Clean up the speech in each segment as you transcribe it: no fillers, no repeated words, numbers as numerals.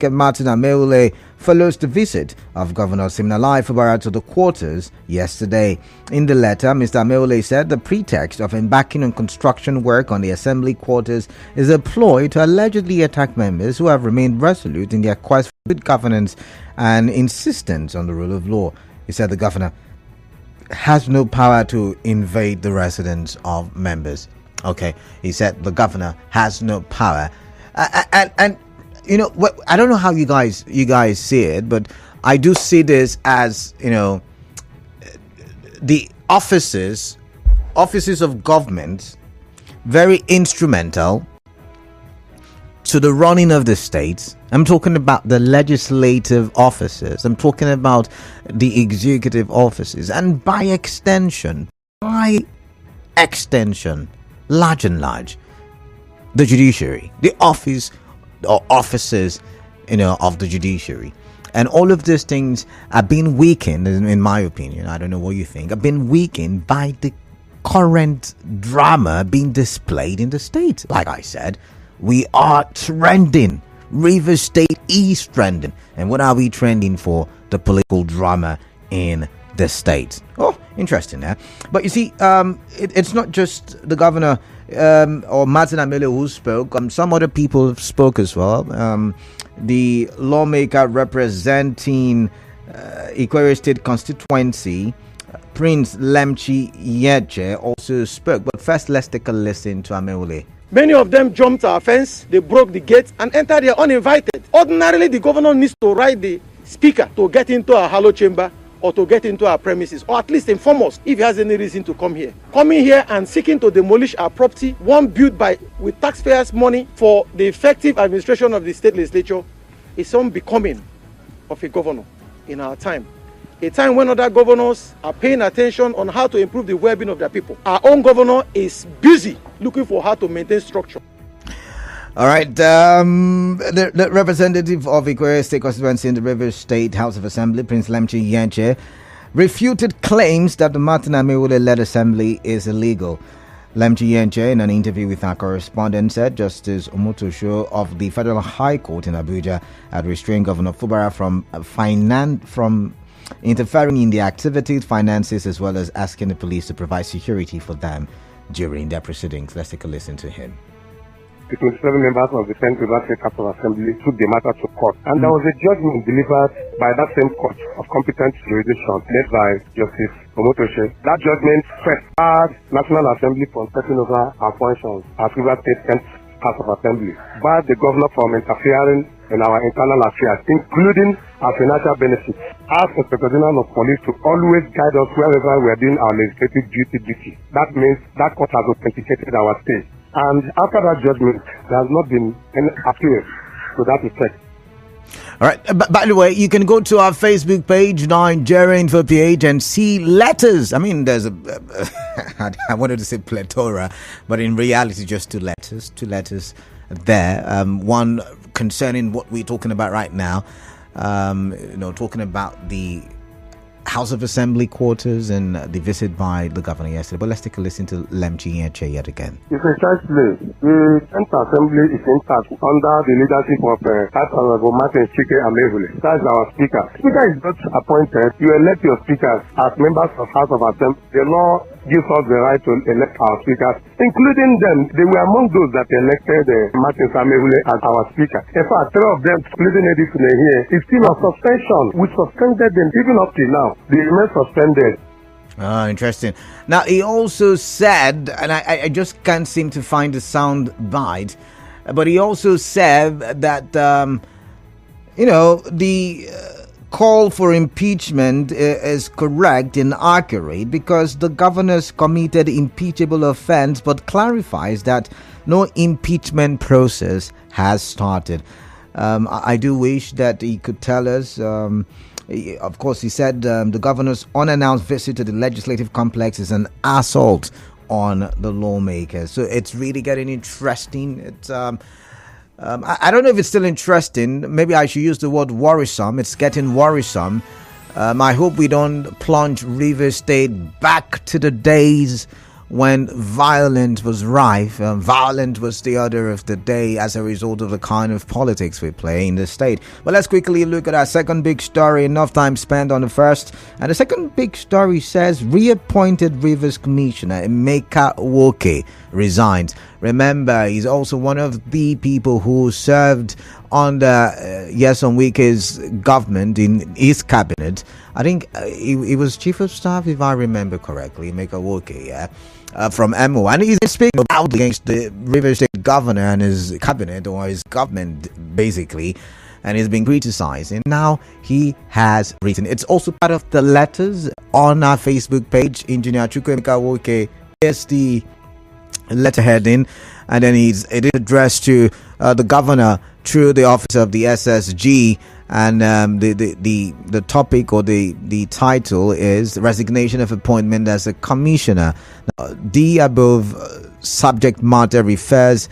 Martin Amaewhule follows the visit of Governor Siminalayi Fubara to the quarters yesterday. In the letter, Mr. Amaewhule said the pretext of embarking on construction work on the assembly quarters is a ploy to allegedly attack members who have remained resolute in their quest for good governance and insistence on the rule of law. He said the governor has no power to invade the residence of members. Okay, he said the governor has no power, and you know what? I don't know how you guys see it, but I do see this as, you know, the offices of government very instrumental to the running of the state. I'm talking about the legislative offices. I'm talking about the executive offices, and by extension, large and large, the judiciary, the office or offices, you know, of the judiciary. And all of these things are being weakened, in my opinion. I don't know what you think. Have been weakened by the current drama being displayed in the state. Like I said, we are trending. Rivers State is trending. And what are we trending for? The political drama in the state. Oh, interesting, eh? But you see, it's not just the governor or Martin Amaewhule who spoke. Some other people spoke as well. The lawmaker representing Ikwerre State constituency, Prince Lemchi Yeche, also spoke. But first, let's take a listen to Amaewhule. Many of them jumped our fence, they broke the gate and entered here uninvited. Ordinarily, the governor needs to write the speaker to get into our hollow chamber or to get into our premises, or at least inform us if he has any reason to come here. Coming here and seeking to demolish our property, one built with taxpayers' money for the effective administration of the state legislature, is unbecoming of a governor in our time. A time when other governors are paying attention on how to improve the well-being of their people. Our own governor is busy looking for how to maintain structure. All right, the representative of Ikwerre State constituency in the Rivers State House of Assembly, Prince Lemchi Yeche, refuted claims that the Martin Amaewhule-led assembly is illegal. Lemchi Yeche, in an interview with our correspondent, said Justice Omotosho of the Federal High Court in Abuja had restrained Governor Fubara from interfering in the activities, finances, as well as asking the police to provide security for them during their proceedings. Let's take a listen to him. The 27 members of the 10th River State House of Assembly took the matter to court, and there was a judgment delivered by that same court of competent jurisdiction led by Justice Omotosho. That judgment barred National Assembly from taking over our functions as River State 10th House of Assembly, barred the governor from interfering in our internal affairs, including our financial benefits. Asked the Inspector General of Police to always guide us wherever we are doing our legislative duty. That means that court has authenticated our stay. And after that judgment, there has not been any appeal to that effect. All right. By the way, you can go to our Facebook page, Nigeria Info PH, and see letters. I mean, there's I wanted to say plethora, but in reality, just two letters there. One concerning what we're talking about right now. Talking about the House of Assembly quarters and the visit by the governor yesterday. But let's take a listen to Lemchi Yeche yet again. It's a church place. The 10th Assembly is intact under the leadership of Honorable Martin Amaewhule. That's our speaker. Speaker is not appointed. You elect your speakers as members of House of Assembly. The law gives us the right to elect our speakers, including them. They were among those that elected Martin Amaewhule as our speaker. In fact, three of them, including Edison here, is still on suspension. We suspended them even up till now. They remain suspended. Ah, interesting. Now, he also said, and I just can't seem to find the sound bite, but he also said that, the call for impeachment is correct and accurate because the governor's committed impeachable offense, but clarifies that no impeachment process has started. I do wish that he could tell us. Of course, he said the governor's unannounced visit to the legislative complex is an assault on the lawmakers. So it's really getting interesting. It's I don't know if it's still interesting. Maybe I should use the word worrisome. It's getting worrisome. I hope we don't plunge Rivers State back to the days when violence was rife. Violence was the order of the day as a result of the kind of politics we play in the state. But let's quickly look at our second big story. Enough time spent on the first. And the second big story says reappointed Rivers Commissioner Emeka resigns. Remember, he's also one of the people who served under Nyesom Wike's government in his cabinet. I think he was chief of staff, if I remember correctly, Emeka from Amaewhule, and he's speaking out against the Rivers State governor and his cabinet, or his government basically, and he's been criticized. And now he has written. It's also part of the letters on our Facebook page. Engineer Emeka is the letter heading, and then it is addressed to the governor through the office of the SSG. And the topic, or the title, is resignation of appointment as a commissioner. Now, the above subject matter refers,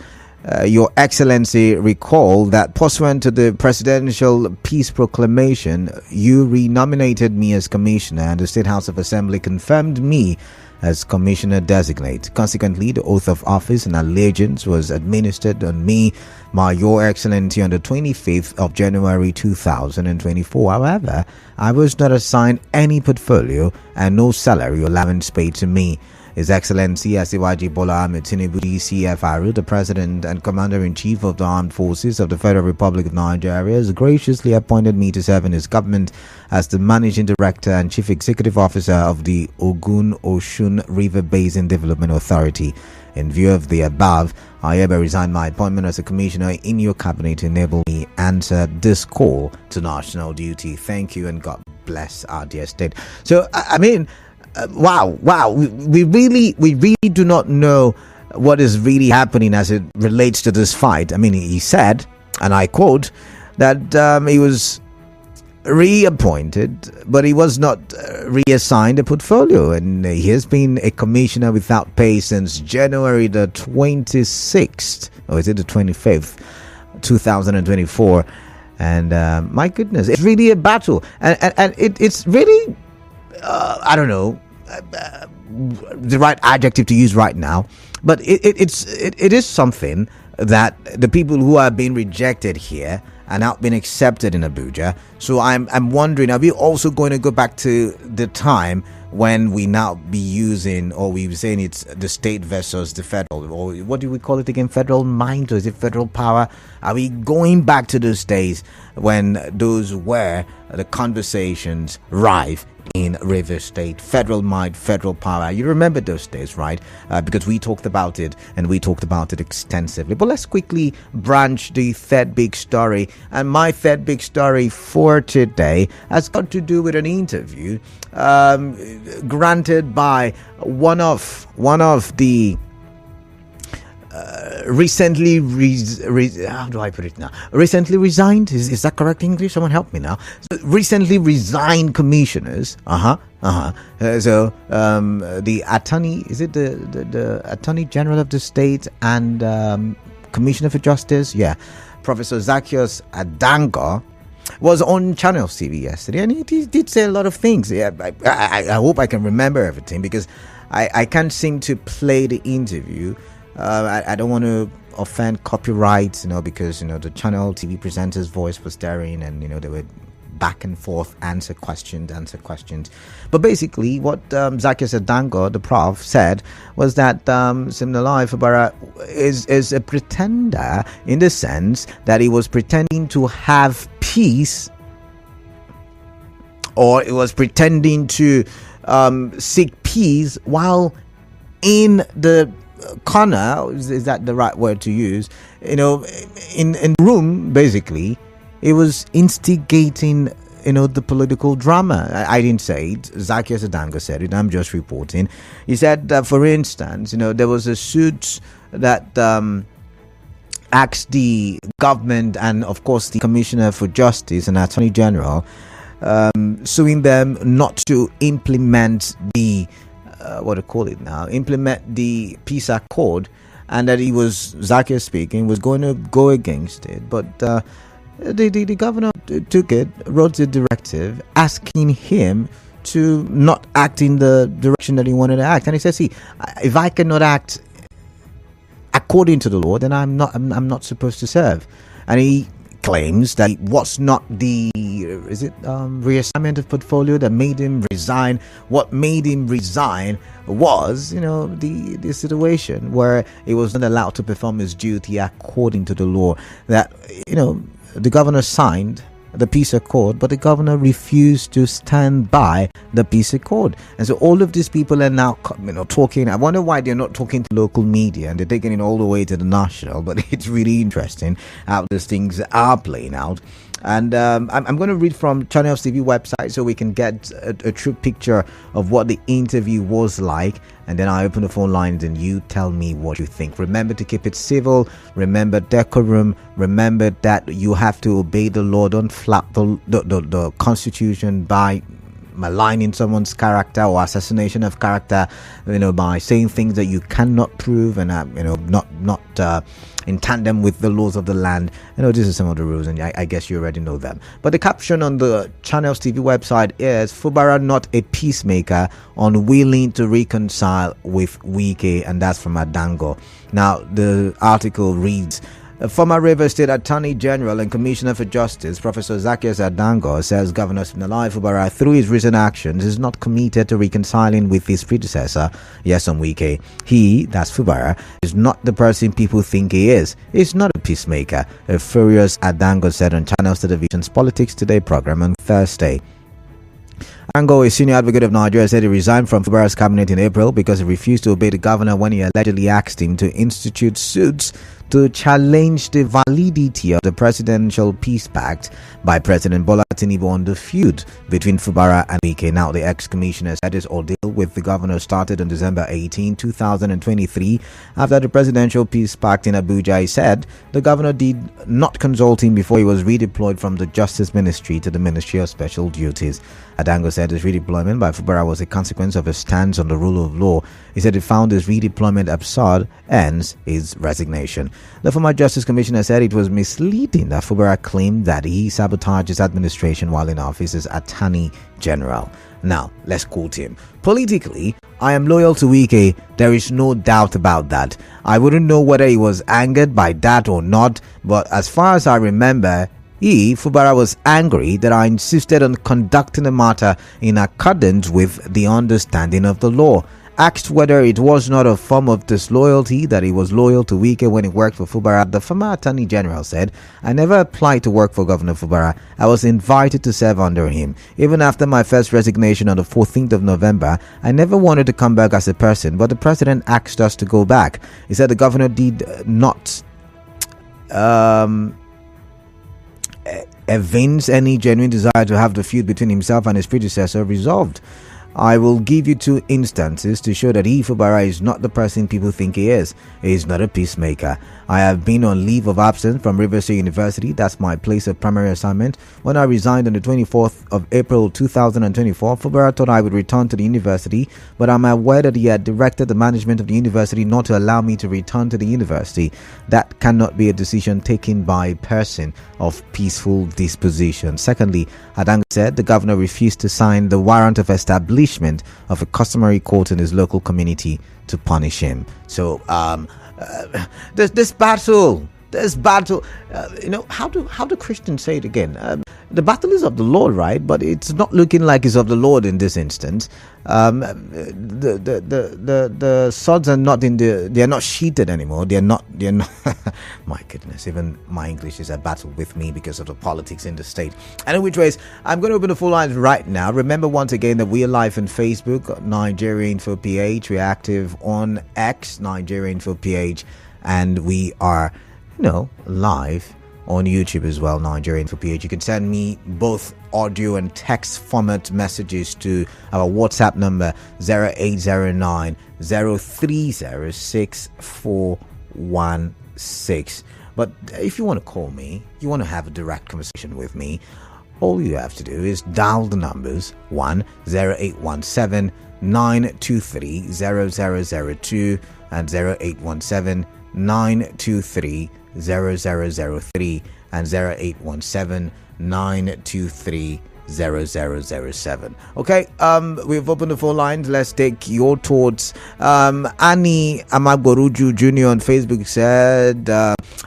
Your Excellency, recall that pursuant to the presidential peace proclamation, you renominated me as commissioner, and the State House of Assembly confirmed me as commissioner designate. Consequently, the oath of office and allegiance was administered on me by Your Excellency on the 25th of January 2024. However, I was not assigned any portfolio and no salary allowance paid to me. His Excellency Asiwaju Bola Ahmed Tinubu, CFR, the President and Commander-in-Chief of the Armed Forces of the Federal Republic of Nigeria, has graciously appointed me to serve in his government as the Managing Director and Chief Executive Officer of the Ogun-Osun River Basin Development Authority. In view of the above, I hereby resign my appointment as a commissioner in your cabinet to enable me answer this call to national duty. Thank you, and God bless our dear state. So, I mean, wow, we really do not know what is really happening as it relates to this fight. I mean, he said, and I quote, that he was reappointed, but he was not reassigned a portfolio, and he has been a commissioner without pay since January the 26th, or is it the 25th, 2024. And my goodness, it's really a battle, and it's really I don't know the right adjective to use right now, but it is something that the people who are being rejected here are now being accepted in Abuja. So I'm wondering, are we also going to go back to the time when we now be using, or we were saying it's the state versus the federal, or what do we call it again, federal mind, or is it federal power? Are we going back to those days when those were the conversations rife in Rivers State? Federal might, federal power. You remember those days, right? Because we talked about it, and we talked about it extensively. But let's quickly branch the third big story. And my third big story for today has got to do with an interview granted by one of the recently how do I put it now? Recently resigned? Is that correct English? Someone help me now. So, recently resigned commissioners. So the attorney, is it the Attorney General of the state and Commissioner for Justice? Yeah, Professor Zacchaeus Adango was on Channel TV yesterday, and he did say a lot of things. Yeah, I hope I can remember everything, because I can't seem to play the interview. I don't want to offend copyright, because the Channel TV presenter's voice was staring, and they were back and forth, answer questions. But basically, what Zacchaeus Adango, the prof, said was that Siminalayi Fubara is a pretender, in the sense that he was pretending to have peace, or he was pretending to seek peace while in the corner, is that the right word to use, in the room. Basically, it was instigating the political drama. I didn't say it, Zacchaeus Adango said it, I'm just reporting. He said that, for instance, there was a suit that asked the government, and of course the Commissioner for Justice and Attorney General, suing them not to implement the implement the peace accord, and that he was, Zacchaeus speaking, was going to go against it. But the governor took it, wrote a directive asking him to not act in the direction that he wanted to act. And he says, see, if I cannot act according to the law, then I'm not supposed to serve. And he claims that it was not the reassignment of portfolio that made him resign. What made him resign was, the situation where he was not allowed to perform his duty according to the law. That, the governor signed the peace accord, but the governor refused to stand by the peace accord. And so all of these people are now talking. I wonder why they're not talking to local media and they're taking it all the way to the national. But it's really interesting how these things are playing out. And I'm going to read from Channels TV website so we can get a true picture of what the interview was like. And then I open the phone lines and you tell me what you think. Remember to keep it civil. Remember decorum. Remember that you have to obey the law. Don't flap the Constitution by maligning someone's character or assassination of character, by saying things that you cannot prove and not in tandem with the laws of the land. This is some of the rules, and I guess you already know them. But the caption on the Channels TV website is Fubara not a peacemaker, unwilling to reconcile with Wike, and that's from Adango. Now the article reads, former Rivers State Attorney General and Commissioner for Justice, Professor Zacchaeus Adango, says Governor Siminalayi Fubara, through his recent actions, is not committed to reconciling with his predecessor, Nyesom Wike. He, that's Fubara, is not the person people think he is. He's not a peacemaker, a furious Adango said on Channels Television's Politics Today program on Thursday. Ango, a senior advocate of Nigeria, said he resigned from Fubara's cabinet in April because he refused to obey the governor when he allegedly asked him to institute suits to challenge the validity of the Presidential Peace Pact by President Bola Tinubu on the feud between Fubara and Wike. Now, the ex-commissioner said his ordeal with the governor started on December 18, 2023. After the Presidential Peace Pact in Abuja, he said the governor did not consult him before he was redeployed from the Justice Ministry to the Ministry of Special Duties. Adango said his redeployment by Fubara was a consequence of his stance on the rule of law. He said he found his redeployment absurd, hence his resignation. The former Justice Commissioner said it was misleading that Fubara claimed that he sabotaged his administration while in office as Attorney General. Now, let's quote him. Politically, I am loyal to Wike. There is no doubt about that. I wouldn't know whether he was angered by that or not, but as far as I remember, Fubara was angry that I insisted on conducting the matter in accordance with the understanding of the law. Asked whether it was not a form of disloyalty that he was loyal to Wike when he worked for Fubara, the former Attorney General said, I never applied to work for Governor Fubara. I was invited to serve under him. Even after my first resignation on the 14th of November, I never wanted to come back as a person, but the president asked us to go back. He said the governor did not evince any genuine desire to have the feud between himself and his predecessor resolved. I will give you two instances to show that Fubara is not the person people think he is. He is not a peacemaker. I have been on leave of absence from Rivers State University. That's my place of primary assignment. When I resigned on the 24th of April 2024, Fubara thought I would return to the university, but I'm aware that he had directed the management of the university not to allow me to return to the university. That cannot be a decision taken by a person of peaceful disposition. Secondly, Adang said the governor refused to sign the warrant of establishment of a customary court in his local community to punish him. So this battle, how do Christians say it again? The battle is of the Lord, right? But it's not looking like it's of the Lord in this instance. The swords are not they are not sheathed anymore. They're not my goodness, even my English is a battle with me because of the politics in the state. And which ways, I'm going to open the phone lines right now. Remember once again that we are live on Facebook, Nigeria Info PH. We're active on X, Nigeria Info PH, and we are live on YouTube as well, Nigerian for PH. You can send me both audio and text format messages to our WhatsApp number 0809 030 6416. But if you want to call me, you want to have a direct conversation with me, all you have to do is dial the numbers 0817 923 0002 and 0817 923 0003 and 0817 923 0007. Okay, we've opened the phone lines. Let's take your thoughts. Annie Amaewhule Jr. on Facebook said,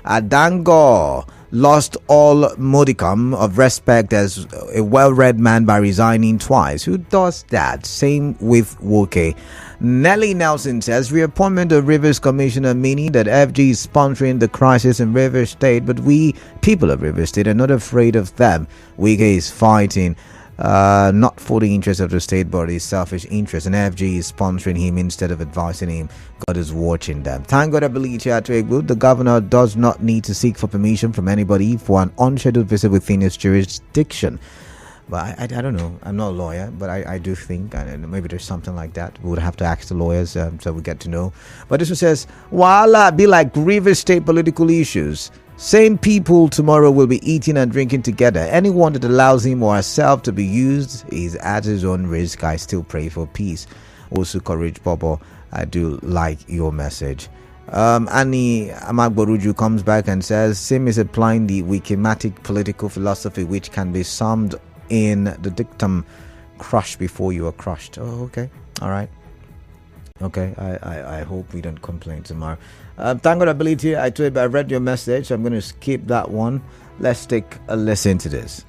Adango lost all modicum of respect as a well-read man by resigning twice. Who does that? Same with Woke. Nelly Nelson says, reappointment of Rivers Commissioner, meaning that FG is sponsoring the crisis in Rivers State, but we, people of Rivers State, are not afraid of them. Wike is fighting not for the interest of the state, but his selfish interest, and FG is sponsoring him instead of advising him. God is watching them. Thank God, I believe Amaewhule, the governor does not need to seek for permission from anybody for an unscheduled visit within his jurisdiction. But I don't know. I'm not a lawyer, but I do think, and maybe there's something like that. We would have to ask the lawyers so we get to know. But this one says, Wala be like Rivers State political issues. Same people tomorrow will be eating and drinking together. Anyone that allows him or herself to be used is at his own risk. I still pray for peace. Also, courage, Bobo. I do like your message. Annie Amaewhule comes back and says, Sim is applying the Wikematic political philosophy, which can be summed in the dictum, crush before you are crushed. Oh, okay. All right. Okay. I hope we don't complain tomorrow. Thank God, I believe you. I read your message. I'm going to skip that one. Let's take a listen to this.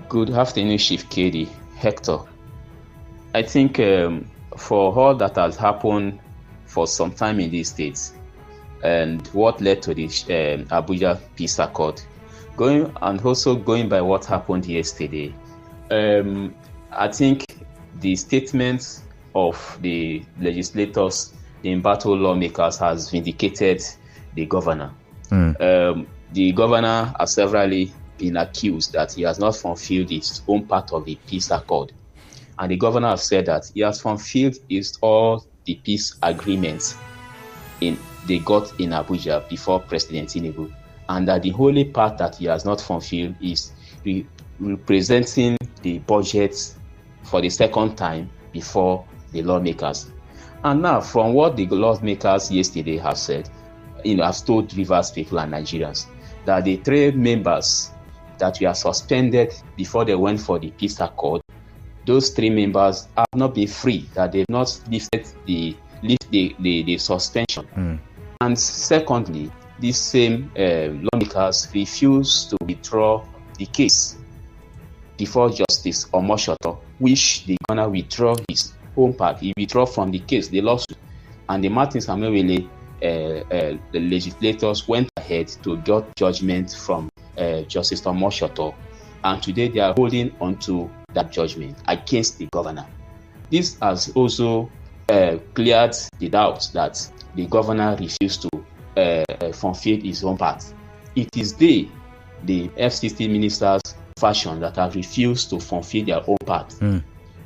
Good afternoon, Chief KD. Hector. I think for all that has happened for some time in these states, and what led to the Abuja Peace Accord, going by what happened yesterday, I think the statements of the legislators, the embattled lawmakers, has vindicated the governor. The governor has severally been accused that he has not fulfilled his own part of the peace accord. And the governor has said that he has fulfilled all the peace agreements they got in Abuja before President Tinubu. And that the only part that he has not fulfilled is representing the budget for the second time before the lawmakers. And now, from what the lawmakers yesterday have said, have told Rivers people and Nigerians that the 3 members that were suspended before they went for the peace accord, those 3 members have not been free, that they've not lifted the suspension. And secondly, these same lawmakers refused to withdraw the case before Justice Omoshoto, which the governor withdraw his own part. He withdrew from the case, the lawsuit, and the Martins Amaewhule, the legislators went ahead to get judgment from Justice Omoshoto, and today they are holding on to that judgment against the governor. This has also cleared the doubt that the governor refused to fulfill his own part. It is the FCC ministers fashion that have refused to fulfill their own part,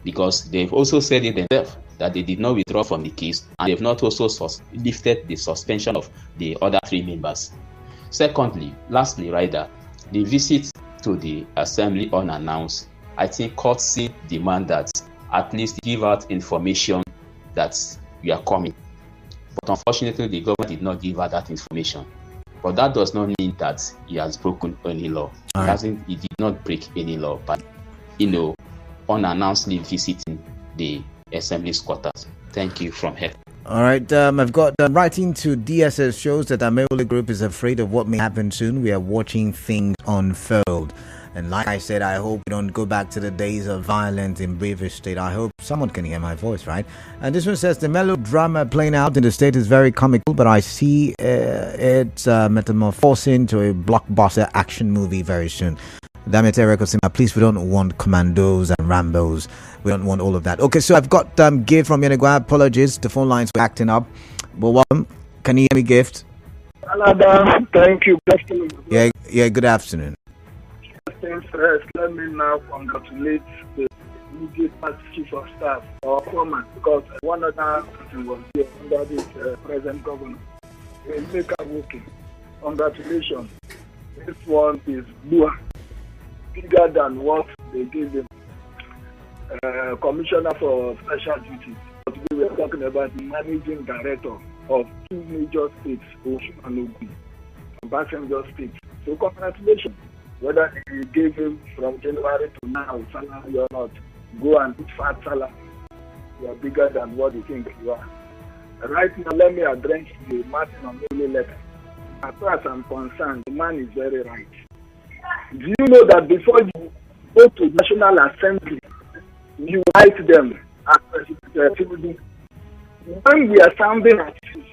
because they've also said it themselves that they did not withdraw from the case, and they've not also lifted the suspension of the other 3 members. Lastly, the visit to the assembly unannounced, I think courtesy demand that at least give out information that we are coming. But unfortunately, the government did not give out that information. But that does not mean that he has broken any law. He did not break any law, but unannouncedly visiting the assembly's quarters. Thank you from here. All right, I've got writing to DSS shows that Amaewhule Group is afraid of what may happen soon. We are watching things unfold. And like I said, I hope we don't go back to the days of violence in Rivers State. I hope someone can hear my voice, right? And this one says, the melodrama playing out in the state is very comical, but I see it's metamorphosing to a blockbuster action movie very soon. Damn it, Eric, please, we don't want commandos and Rambos. We don't want all of that. Okay, so I've got Gift from Yenagua. Apologies, the phone lines were acting up. But welcome. Can you hear me, Gift? Hello, thank you. Good afternoon. Yeah, good afternoon. Things first, let me now congratulate the immediate chief of staff or foreman, because one other person was here under this present governor. Emeka working. Congratulations. This one is bigger than what they gave him. Commissioner for Special Duties. Today we are talking about the managing director of 2 major states, Osun and Ogun, passenger states. So congratulations. Whether they gave him from January to now salary or not, go and eat fat salary. You are bigger than what you think you are. Right now, let me address the Martin Amaewhule letter. As far as I'm concerned, the man is very right. Do you know that before you go to National Assembly, you write them as President Tinubu? When we are sounding at you,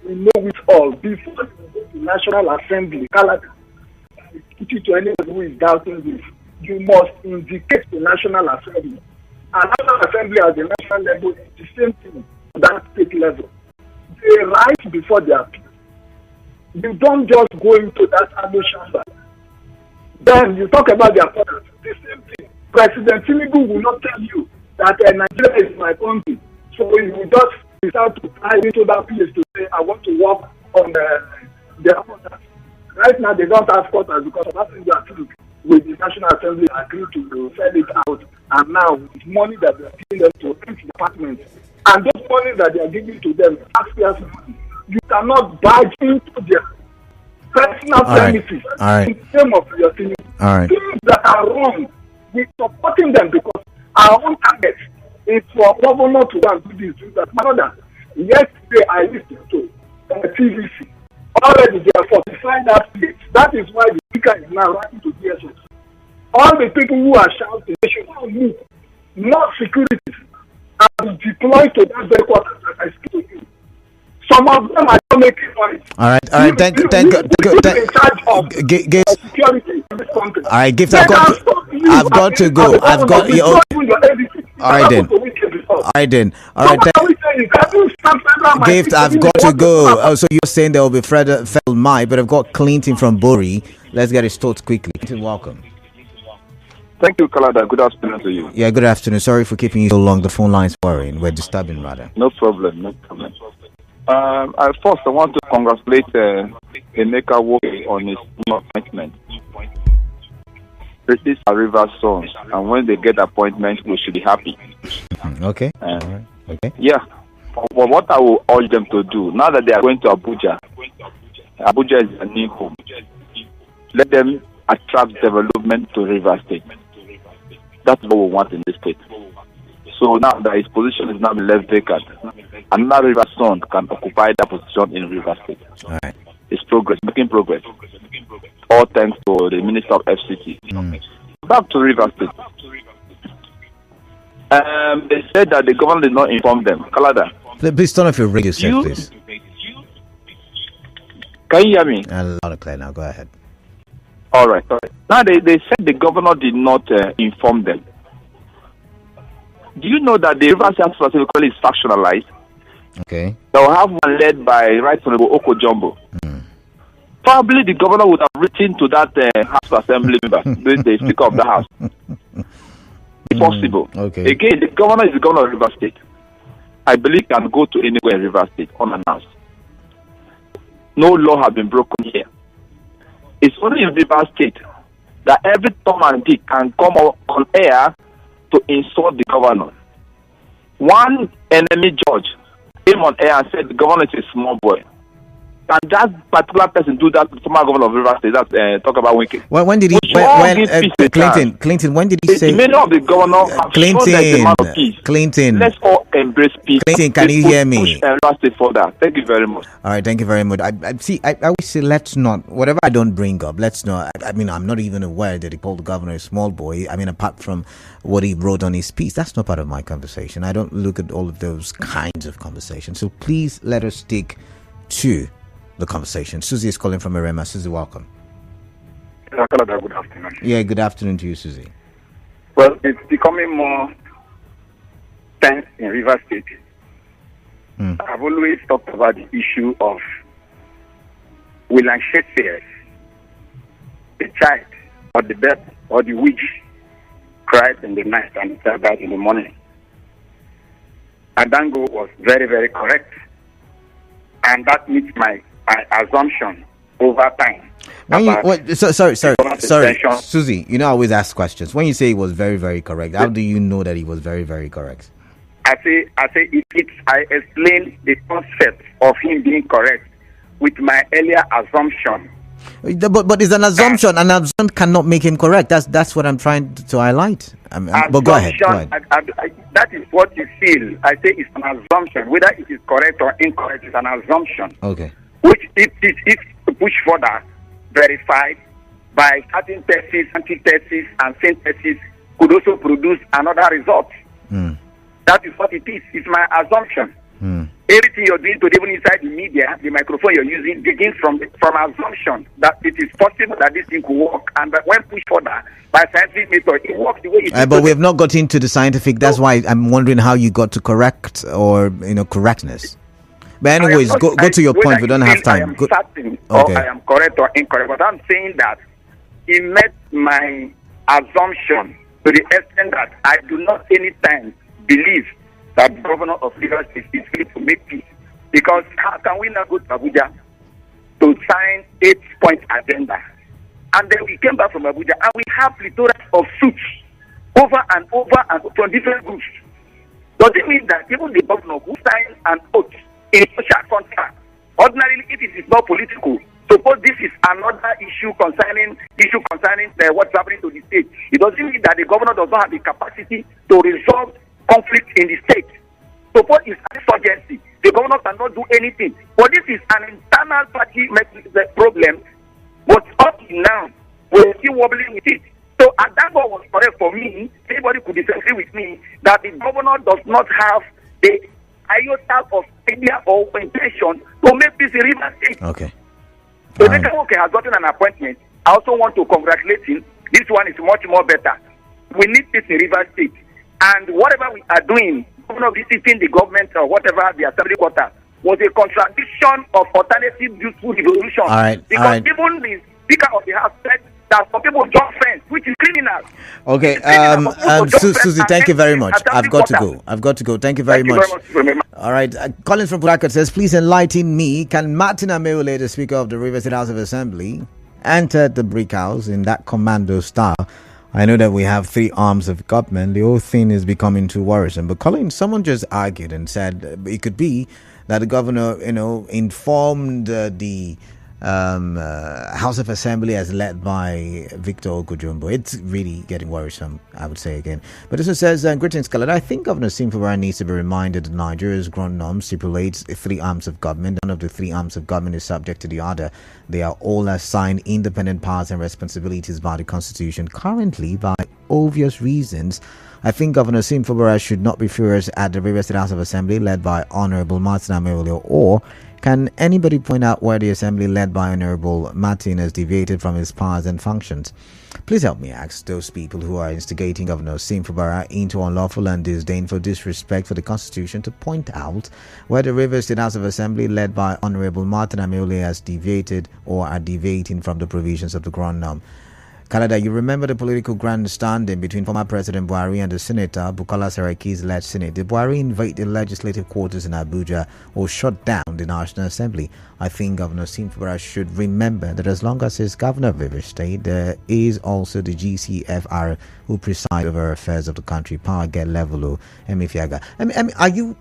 we know it all. Before you go to National Assembly, Canada, put it to anyone who is doubting this, you must indicate to National Assembly. And National Assembly at the national level is the same thing at that state level. They write before they appeal. You don't just go into that army chamber. Then you talk about their products. The same thing. President Tinubu will not tell you that Nigeria is my country. So you will just decide to fly into that place to say, I want to work on their products. Right now, they don't have quotas because of that thing they are doing with the National Assembly agreed to sell it out. And now, with money that they are giving them to each department, and those money that they are giving to them, taxpayers' money, you cannot barge into their personal premises in the name of your thing. Things that are wrong, we're supporting them because our own target is for governor to go and do this. That matter. Yesterday, I listened to TVC. Already they are fortifying that place. That is why the speaker is now writing to DSS. All the people who are shouting, they should not move. Not securities. And deployed to that very quarter that I speak to you. Some of them are not making noise. All right. Thank you. In charge of security in this country. All right, Gift, I've got to go. I've got you. All right then. All right. Gift, I've got to go. Oh, so you're saying there will be Fred Felmai, but I've got Clinton from Bori. Let's get his thoughts quickly. Clinton, welcome. Thank you, Kalada. Good afternoon to you. Yeah, good afternoon. Sorry for keeping you so long. The phone line's worrying. We're disturbing, rather. No problem. First, I want to congratulate Emeka on his new appointment. This is a river song, and when they get appointment, we should be happy. Okay. Okay. Yeah. But what I will urge them to do, now that they are going to Abuja is a new home. Let them attract development to River State. That's what we want in this state. So now that his position is now left vacant, another River Son can occupy that position in River State. All right. It's making progress. All thanks to the Minister of FCT. Back to River State. They said that the government did not inform them. Kalada. Please turn off your radio set, please. Can you hear me? Loud and clear now. Go ahead. All right. Now they said the governor did not inform them. Do you know that the River State specifically is factionalized? Okay. They will have one led by Right Honorable Oko Jumbo. Probably the governor would have written to that House Assembly member, the Speaker of the House. If possible. Okay. Again, the governor is the governor of River State. I believe can go to anywhere in River State unannounced. No law has been broken here. It's only in River State that every Tom and Dick can come on air to insult the governor. One enemy judge came on air and said the governor is a small boy. And that particular person do that to former governor of River State. That's talk about Wicked. When did he? Clinton. When did he say? Many of the governor have shown that the man of peace. Clinton. Let's all embrace peace. Clinton, can you hear me? Thank you very much. All right, thank you very much. I would say let's not. Whatever I don't bring up, let's not. I mean, I'm not even aware that he called the governor a small boy. I mean, apart from what he wrote on his piece, that's not part of my conversation. I don't look at all of those kinds of conversations. So please let us stick to the conversation. Susie is calling from Irema. Susie, welcome. Good afternoon. Yeah, good afternoon to you, Susie. Well, it's becoming more tense in River State. I've always talked about the issue of William Shakespeare, the child or the bird or the witch cried in the night and fell back in the morning. Adango was very, very correct. And that meets my assumption over time. Sorry, Susie. You know, I always ask questions. When you say he was very, very correct, how do you know that he was very, very correct? I explain the concept of him being correct with my earlier assumption But it's an assumption. An assumption cannot make him correct. That's what I'm trying to highlight. But go ahead. That is what you feel. I say it's an assumption. Whether it is correct or incorrect, it's an assumption. Okay. Which, if push further, verified by certain tests, antithesis, and synthesis, could also produce another result. That is what it is. It's my assumption. Everything you're doing today, even inside the media, the microphone you're using begins from assumption that it is possible that this thing could work, and that when pushed further by scientific method, it works the way it is. But we have not got into the scientific. That's why I'm wondering how you got to correct or correctness. But anyways, go to your point. We don't have time. I am certain or I am correct or incorrect, but I'm saying that it met my assumption to the extent that I do not anytime believe that the governor of Rivers is free to make peace. Because how can we not go to Abuja to sign 8-point agenda? And then we came back from Abuja and we have plethora of suits over and over and from different groups. Does it mean that even the governor who signed an oath in social contract, ordinarily if it is not political, suppose this is another issue concerning what's happening to the state, it doesn't mean that the governor does not have the capacity to resolve conflict in the state. Suppose it's an insurgency, the governor cannot do anything. But this is an internal party problem. But up to now, we're still wobbling with it. So that was correct for me. Anybody could disagree with me that the governor does not have the iota of idea or intention to make peace in Rivers State. Okay. So Emeka has gotten an appointment. I also want to congratulate him. This one is much more better. We need peace in Rivers State. And whatever we are doing, governor visiting the government or whatever, the assembly quarter, was a contradiction of alternative useful revolution. All right. Because even the Speaker of the House said that some people jump fence, which is criminal. Okay. Susie, thank you very much. I've got to go. Thank you very much. All right. Collins from Pulakat says, please enlighten me. Can Martin Amaewhule, the Speaker of the Rivers State House of Assembly, enter the brick house in that commando style? I know that we have 3 arms of government. The whole thing is becoming too worrisome. But Colin, someone just argued and said it could be that the governor, informed the House of Assembly as led by Victor Ogujumbo. It's really getting worrisome, I would say again. But this one says, greetings, Khaled. I think Governor Fubara needs to be reminded that Nigeria's ground norm stipulates 3 arms of government. None of the 3 arms of government is subject to the other. They are all assigned independent powers and responsibilities by the Constitution. Currently, by obvious reasons, I think Governor Fubara should not be furious at the Rivers State House of Assembly led by Honorable Martin Amaewhule. Or can anybody point out where the Assembly led by Honorable Martin has deviated from his powers and functions? Please help me ask those people who are instigating Governor Fubara into unlawful and disdainful disrespect for the Constitution to point out where the Rivers State House of Assembly led by Honorable Martin Amaewhule has deviated or are deviating from the provisions of the ground norm. Canada, you remember the political grandstanding between former President Buhari and the Senator Bukola Saraki's led Senate. Did Buhari invade the legislative quarters in Abuja or shut down the National Assembly? I think Governor Fubara should remember that as long as he's governor of Rivers State, there is also the GCFR who preside over affairs of the country. Power get level o Emifiaga. I mean, are you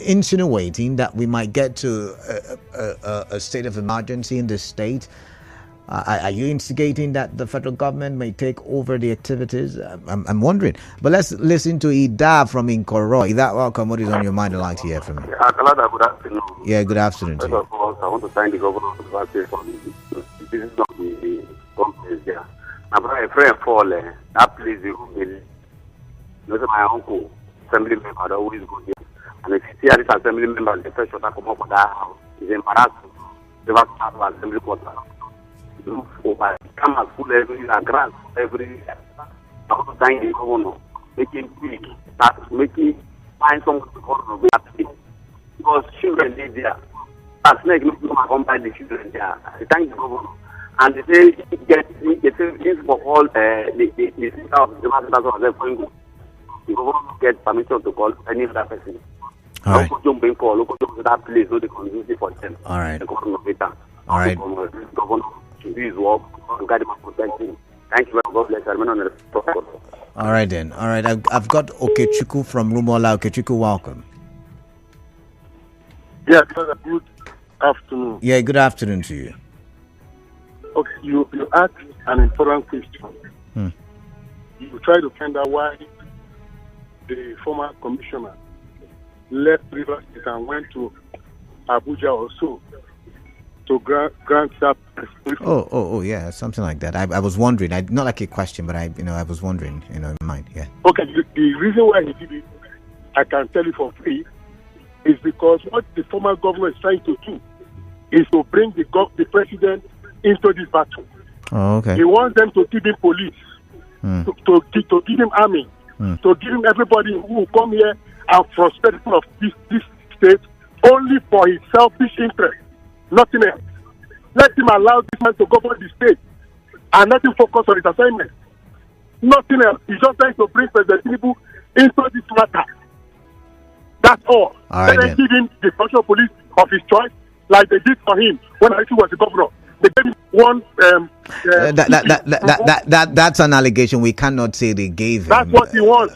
insinuating that we might get to a state of emergency in the state? Are you instigating that the federal government may take over the activities? I'm wondering. But let's listen to Ida from Inkoro. Ida, welcome. What is on your mind? I'd like to hear from you. Good afternoon. Yeah, good afternoon to you. First of all, I want to thank the governor of the state for the visit of the companies there. My brother, friend, Paul, that place, my uncle, assembly member, always go there. And if you see this assembly member, the first shot I come up with that house, is embarrassing. They have to have assembly quarter. Over cameras full everywhere, grass everywhere. I want to thank the governor, making quick, making find someone to governor because children live there. A snake looks to accompany the children there. I thank the governor. And they say get this for all the center of the master of the government. The governor get permission to call any other person. All right. Local jumping for local jump to that place, so they can use it for them. All right. The governor later. All right. The governor should do his work to guide him and protect him. Thank you very much. God bless. All right then. All right. I've got Okechukwu from Rumola. Okechukwu, welcome. Yeah, good afternoon. Yeah, good afternoon to you. Okay, you asked an important question. You try to find out why the former commissioner left Rivers State and went to Abuja also to grant that. Oh, yeah, something like that. I was wondering. Not like a question, but I was wondering. In my mind, yeah. Okay, the reason why he did it, I can tell you for free, is because what the former governor is trying to do is to bring the president into this battle. Oh, okay. He wants them to give him police, to give him army, to give him everybody who will come here and frustrate the people of this state only for his selfish interest, nothing else. Let him allow this man to govern the state and let him focus on his assignment. Nothing else. He's just trying to bring President Tinubu into this matter. That's all. Let them give him the function of police of his choice, like they did for him when he was the governor. They gave him one. That's an allegation. We cannot say they gave him. That's what he wants.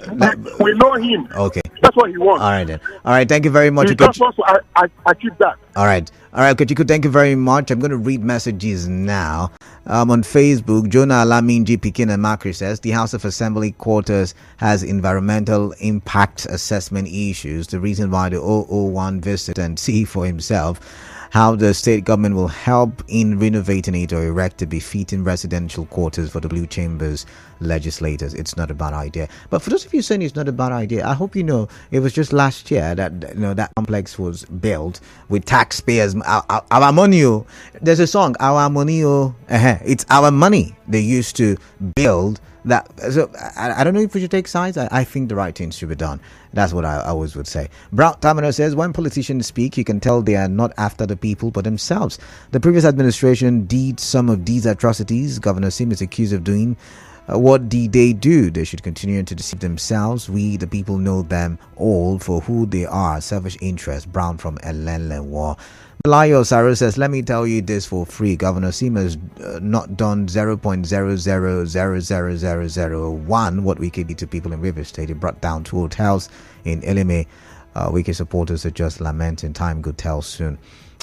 We know him. Okay. That's what he wants. All right then. All right. Thank you very much. He just wants to achieve that. All right. Kochiku, thank you very much. I'm going to read messages now. On Facebook, Jonah Alaminji Pikin and Makri says the House of Assembly quarters has environmental impact assessment issues. The reason why the 001 visit and see for himself how the state government will help in renovating it or erect a befitting residential quarters for the Blue Chambers legislators. It's not a bad idea. But for those of you saying it's not a bad idea, I hope you know it was just last year that that complex was built with taxpayers, our money. There's a song, our money. It's our money they used to build that. So I don't know if we should take sides. I think the right things should be done. That's what I always would say. Brown Tamino says, when politicians speak, you can tell they are not after the people but themselves. The previous administration did some of these atrocities. Governor Sim is accused of doing. What did they do? They should continue to deceive themselves. We, the people, know them all for who they are. Selfish interest. Brown from Elenlewa. Layo Saro says, let me tell you this for free. Governor Sim has not done 0.000001 what Wiki did to people in River State. He brought down 2 hotels in Elime. Wiki supporters are just lamenting. Time could tell soon.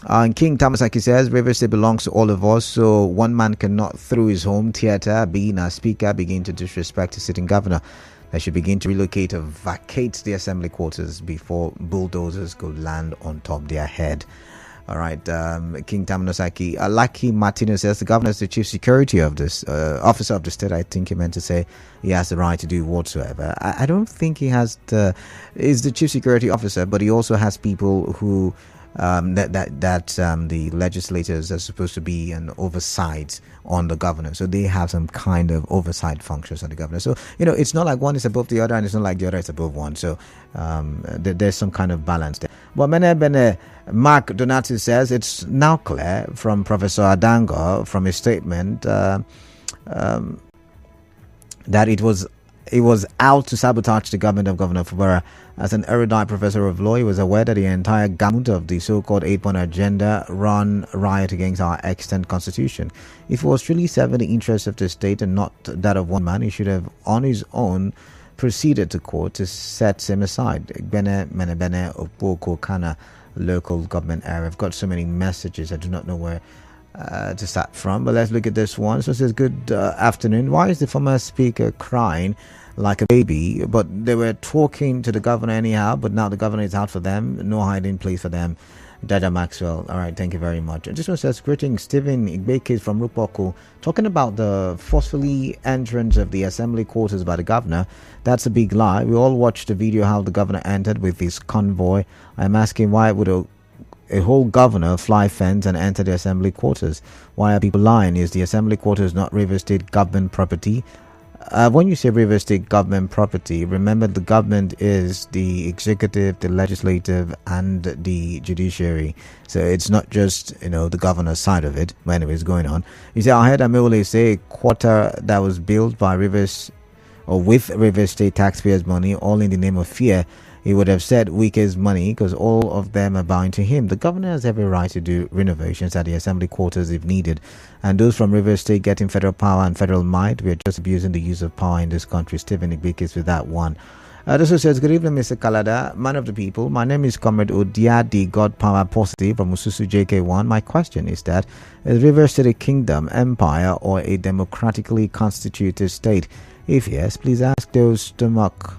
And King Tamasaki says, River State belongs to all of us, so one man cannot, through his home theater, being a speaker, begin to disrespect a sitting governor. They should begin to relocate or vacate the assembly quarters before bulldozers could land on top their head. All right, King Tamanosaki. Lucky Martinez says the governor is the chief security of this officer of the state. I think he meant to say he has the right to do whatsoever. I don't think he has is the chief security officer, but he also has people who the legislators are supposed to be an oversight on the governor. So they have some kind of oversight functions on the governor. So, it's not like one is above the other and it's not like the other is above one. So there's some kind of balance there. But Mark Donati says it's now clear from Professor Adango from his statement that it was out to sabotage the government of Governor Fubara. As an erudite professor of law, he was aware that the entire gamut of the so-called 8-point agenda run riot against our extant constitution. If it was truly serving the interests of the state and not that of one man, he should have on his own proceeded to court to set him aside. Bene Opoko Kana local government area. I've got so many messages, I do not know where to start from, but let's look at this one. So it says, good afternoon. Why is the former speaker crying like a baby? But they were talking to the governor anyhow, but now the governor is out for them. No hiding place for them. Dada Maxwell. All right, thank you very much. This one says, greetings, Stephen Igbeke from Rupoko. Talking about the forcefully entrance of the assembly quarters by the governor, that's a big lie. We all watched the video how the governor entered with his convoy. I'm asking, why would a whole governor fly fence and enter the assembly quarters? Why are people lying? Is the assembly quarters not River State government property? When you say River State government property, remember the government is the executive, the legislative, and the judiciary. So it's not just, the governor's side of it. But anyway, it's going on. You see, I heard Amaewhule say a quarter that was built by with River State taxpayers' money, all in the name of fear. He would have said Wike's money because all of them are bound to him. The governor has every right to do renovations at the assembly quarters if needed. And those from River State getting federal power and federal might, we are just abusing the use of power in this country. Stephen Igbeke is with that one. This one says, good evening, Mr. Kalada, man of the people. My name is Comrade Odiadi, God Power Positive from Ususu JK1. My question is that, is Rivers State a kingdom, empire, or a democratically constituted state? If yes, please ask those stomach.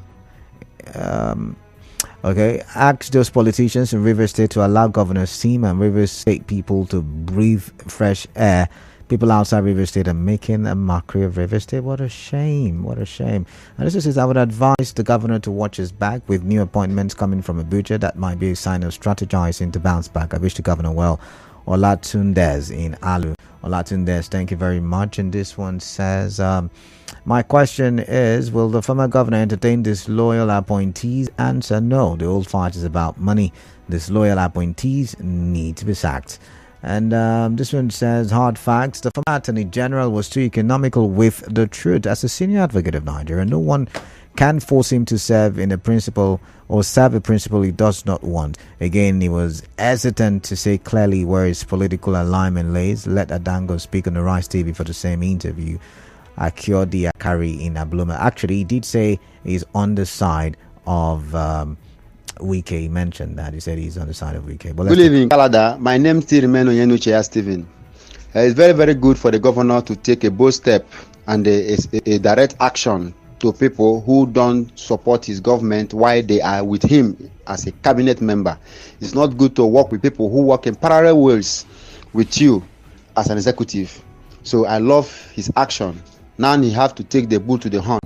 Ask those politicians in Rivers State to allow Governor Sim and Rivers State people to breathe fresh air. People outside Rivers State are making a mockery of Rivers State. What a shame. What a shame. And this says, I would advise the governor to watch his back with new appointments coming from Abuja. That might be a sign of strategizing to bounce back. I wish the governor well. Olatundes in Alu. Olatundes, thank you very much. And this one says, my question is, will the former governor entertain disloyal appointees? Answer, no. The old fight is about money. Disloyal appointees need to be sacked. And this one says, hard facts. The former Attorney General was too economical with the truth. As a senior advocate of Nigeria, no one can force him to serve in a principle or serve a principle he does not want. Again, he was hesitant to say clearly where his political alignment lays. Let Adango speak on the Rice TV for the same interview. Akiodi Akari in Abluma. Actually, he did say he's on the side of Wike. He mentioned that. He said he's on the side of Wike. Good evening, Canada. My name still remains Onyenuche Stephen. It's very, very good for the governor to take a bold step and a direct action to people who don't support his government while they are with him as a cabinet member. It's not good to work with people who work in parallel ways with you as an executive. So I love his action. Now he have to take the bull to the horn.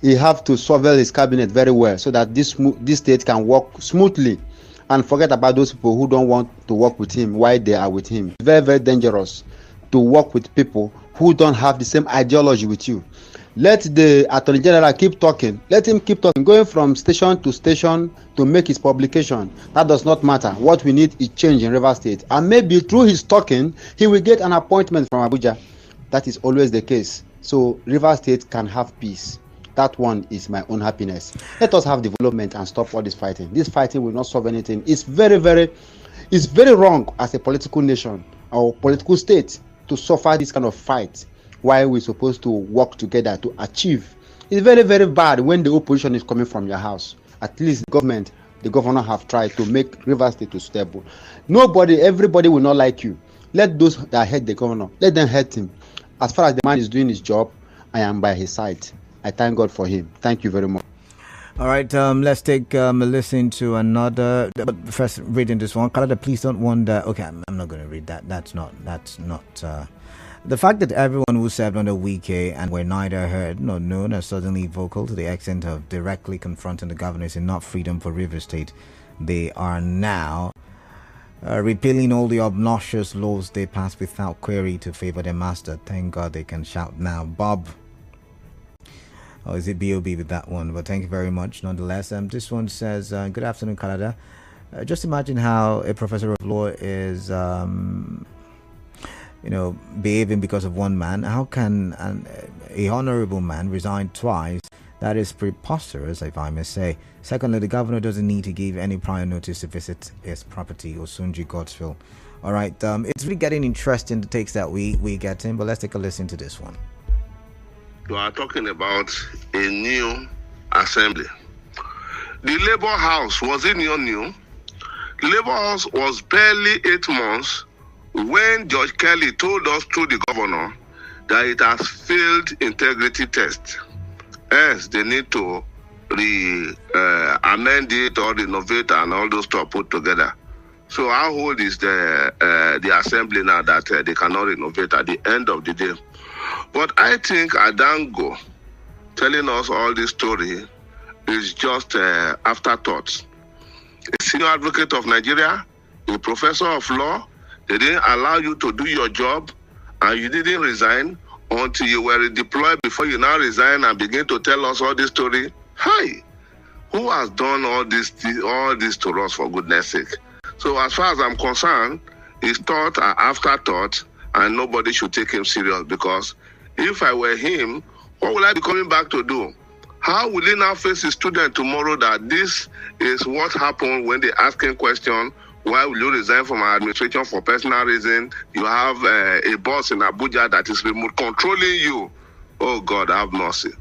He have to surveil his cabinet very well so that this state can work smoothly, and forget about those people who don't want to work with him while they are with him. It's very, very dangerous to work with people who don't have the same ideology with you. Let the Attorney General keep talking. Let him keep talking, going from station to station to make his publication. That does not matter. What we need is change in Rivers State. And maybe through his talking, he will get an appointment from Abuja. That is always the case. So Rivers State can have peace. That one is my own happiness. Let us have development and stop all this fighting. This fighting will not solve anything. It's very wrong as a political nation or political state to suffer this kind of fight while we're supposed to work together to achieve. It's very, very bad when the opposition is coming from your house. At least the governor have tried to make Rivers State to stable. Everybody will not like you. Let those that hate the governor, let them hate him. As far as the man is doing his job, I am by his side. I thank God for him. Thank you very much. All right, let's take a listen to another. But first, reading this one, Kalada, please don't wonder. Okay, I'm not going to read that. That's not. The fact that everyone who served under Wike and were neither heard nor known are suddenly vocal to the extent of directly confronting the governor is enough freedom for Rivers State. They are now repealing all the obnoxious laws they passed without query to favor their master. Thank God they can shout now. Bob. Or is it B.O.B. with that one? But thank you very much nonetheless. This one says, good afternoon, Canada. Just imagine how a professor of law is, behaving because of one man. How can a honorable man resign twice? That is preposterous, if I may say. Secondly, the governor doesn't need to give any prior notice to visit his property, Osunji Godsville. All right, it's really getting interesting, the takes that we get in, but let's take a listen to this one. You are talking about a new assembly. The Labour House, was it new? The Labour House was barely 8 months when George Kelly told us through the governor that it has failed integrity test. Yes, they need to amend it or renovate and all those stuff put together. So how old is the assembly now that they cannot renovate at the end of the day? But I think Adango telling us all this story is just afterthoughts. A senior advocate of Nigeria, a professor of law, they didn't allow you to do your job and you didn't resign until you were redeployed before you now resign and begin to tell us all this story. Hi, who has done all this to us, for goodness sake? So as far as I'm concerned, his thoughts are afterthoughts and nobody should take him serious, because if I were him, what will I be coming back to do? How will he now face his student tomorrow that this is what happened when they ask him question? Why will you resign from our administration for personal reason? You have a boss in Abuja that is remote controlling you. Oh God, have mercy.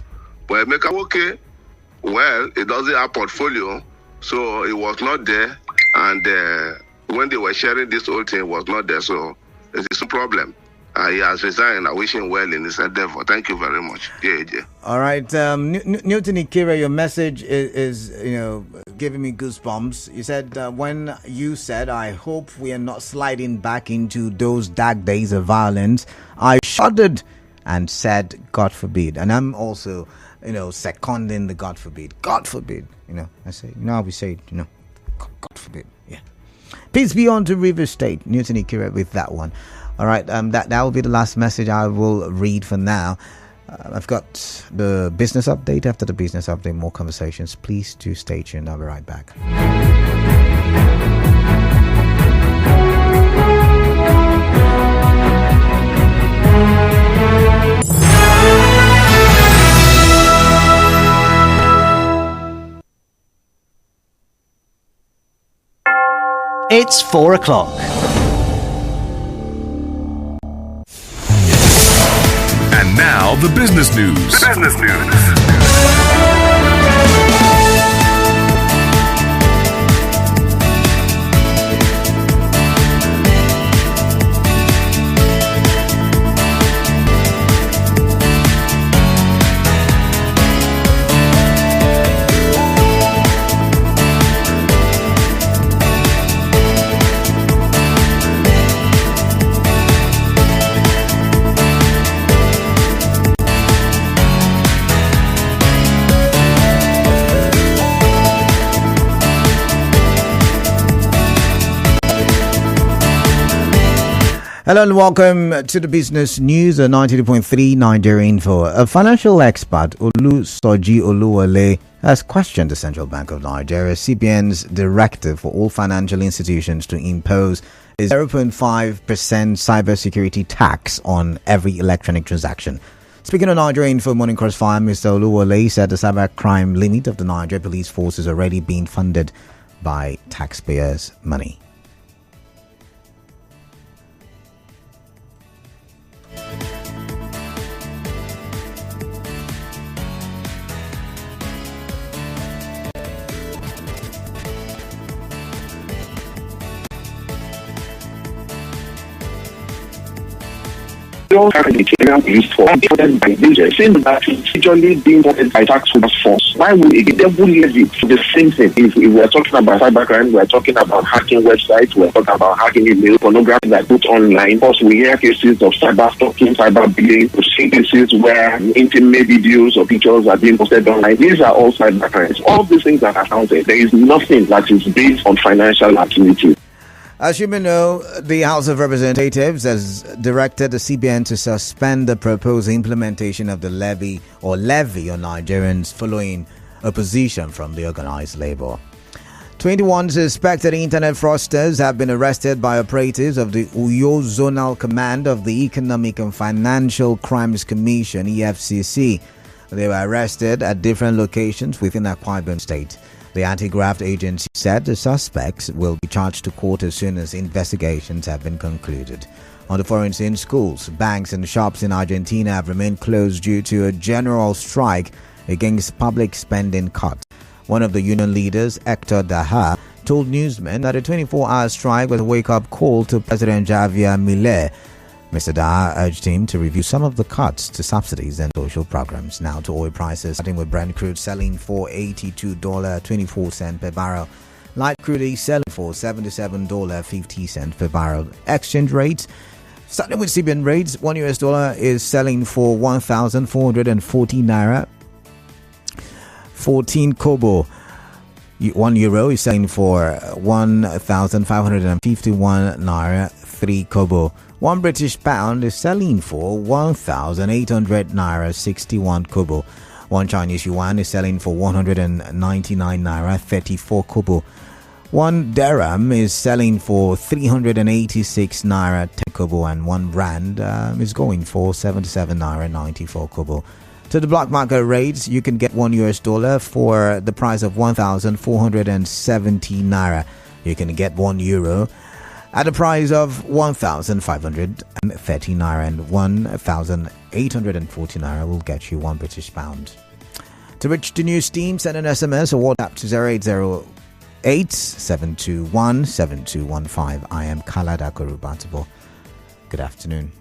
But Emeka, okay, Well, it doesn't have portfolio, so it was not there. And when they were sharing this whole thing, it was not there. So it's a problem. He has resigned. I wish him well in his endeavor. Thank you very much. Yeah. All right, Newton Ikira, your message is giving me goosebumps. You said when you said, "I hope we are not sliding back into those dark days of violence," I shuddered and said, "God forbid." And I'm also, seconding the God forbid. God forbid. I say, how we say it. God forbid. Yeah. Peace be unto River State. Newton Ikira with that one. All right, that will be the last message I will read for now. I've got the business update. After the business update, more conversations. Please do stay tuned. I'll be right back. It's 4 o'clock. And now the business news. Hello and welcome to the business news at 92.3 Nigeria Info. A financial expert, Olusoji Oluwole, has questioned the Central Bank of Nigeria, CBN's directive for all financial institutions to impose a 0.5% cybersecurity tax on every electronic transaction. Speaking on Nigeria Info Morning Crossfire, Mr. Oluwole said the cybercrime limit of the Nigeria Police Force is already being funded by taxpayers' money. Don't have the Nigerian police force imported by Niger, saying that it's usually being imported by tax force. Why would it devil levy for the same thing? If we're talking about cybercrime, we're talking about hacking websites, we're talking about hacking email, pornography that put online. Of course, we hear cases of cyber stalking, cyber bullying, we see cases where intimate videos or pictures are being posted online. These are all cybercrimes. All these things that are counted. There is nothing that is based on financial activity. As you may know, the House of Representatives has directed the CBN to suspend the proposed implementation of the levy on Nigerians following opposition from the organized labor. 21 suspected internet fraudsters have been arrested by operatives of the Uyo Zonal Command of the Economic and Financial Crimes Commission, EFCC. They were arrested at different locations within Akwa Ibom State. The anti-graft agency said the suspects will be charged to court as soon as investigations have been concluded. On the foreign scene, schools, banks and shops in Argentina have remained closed due to a general strike against public spending cuts. One of the union leaders, Hector Daha, told newsmen that a 24-hour strike was a wake-up call to President Javier Milei. Mr. Daha urged him to review some of the cuts to subsidies and social programs. Now to oil prices, starting with Brent crude selling for $82.24 per barrel. Light crude is selling for $77.50 per barrel. Exchange rates, starting with CBN rates, $1 is selling for 1,440 naira, 14 kobo. €1 is selling for 1,551 naira, 3 kobo. 1 British pound is selling for 1,800 naira, 61 kobo. 1 Chinese yuan is selling for 199 naira, 34 kobo. 1 dirham is selling for 386 naira, 10 kobo, and 1 rand is going for 77 naira, 94 kobo. To the black market rates, you can get $1 for the price of 1,470 naira. You can get €1 at the price of 1,530 naira, and 1,840 naira will get you 1 British pound. To reach the news team, send an SMS or WhatsApp to 0808 721 7215. I am Kalada Korubatibo. Good afternoon.